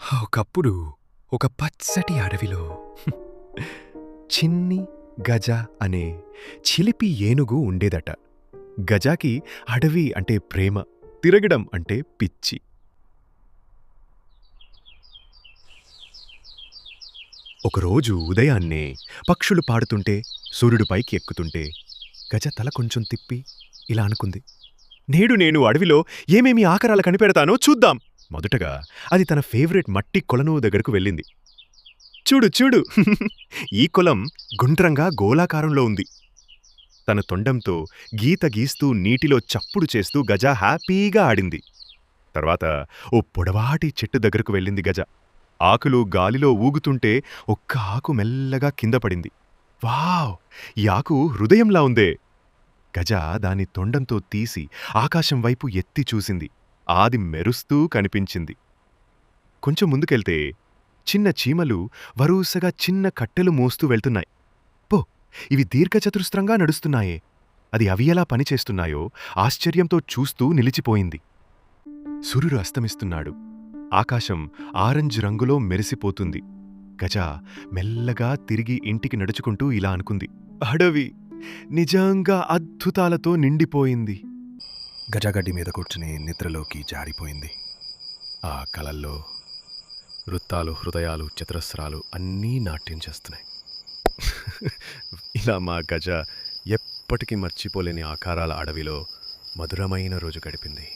ఒకప్పుడు ఒక పచ్చటి అడవిలో చిన్ని గజ అనే చిలిపి ఏనుగు ఉండేదట. గజాకి అడవి అంటే ప్రేమ, తిరగడం అంటే పిచ్చి. ఒకరోజు ఉదయాన్నే పక్షులు పాడుతుంటే, సూర్యుడు పైకి ఎక్కుతుంటే గజ తల కొంచెం తిప్పి ఇలా అనుకుంది, నేడు నేను అడవిలో ఏమేమి ఆకారాలు కనిపెడతానో చూద్దాం. మొదటగా అది తన ఫేవరెట్ మట్టి కొలను దగ్గరకు వెళ్ళింది. చూడు చూడు ఈ కొలం గుండ్రంగా గోళాకారంలో ఉంది. తన తొండంతో గీత గీస్తూ నీటిలో చప్పుడు చేస్తూ గజ హ్యాపీగా ఆడింది. తర్వాత ఓ పొడవాటి చెట్టు దగ్గరకు వెళ్ళింది గజ. ఆకులు గాలిలో ఊగుతుంటే ఒక్క ఆకు మెల్లగా కింద పడింది. వావ్! ఈ ఆకు హృదయంలా ఉందే. గజ దాని తొండంతో తీసి ఆకాశం వైపు ఎత్తి చూసింది. అది మెరుస్తూ కనిపించింది. కొంచెం ముందుకెళ్తే చిన్న చీమలు వరుసగా చిన్న కట్టెలు మోస్తూ వెళ్తున్నాయి. పో, ఇవి దీర్ఘచతురస్రంగా నడుస్తున్నాయే. అది అవి ఎలా పనిచేస్తున్నాయో ఆశ్చర్యంతో చూస్తూ నిలిచిపోయింది. సూర్యుడు అస్తమిస్తున్నాడు. ఆకాశం ఆరెంజ్ రంగులో మెరిసిపోతుంది. గజ మెల్లగా తిరిగి ఇంటికి నడుచుకుంటూ ఇలా అనుకుంది, అడవి నిజంగా అద్భుతాలతో నిండిపోయింది. గజగడ్డి మీద కూర్చుని నిద్రలోకి జారిపోయింది. ఆ కలల్లో వృత్తాలు, హృదయాలు, చతురస్రాలు అన్నీ నాట్యం చేస్తున్నాయి. ఇలా మా గజ ఎప్పటికీ మర్చిపోలేని ఆకారాల అడవిలో మధురమైన రోజు గడిపింది.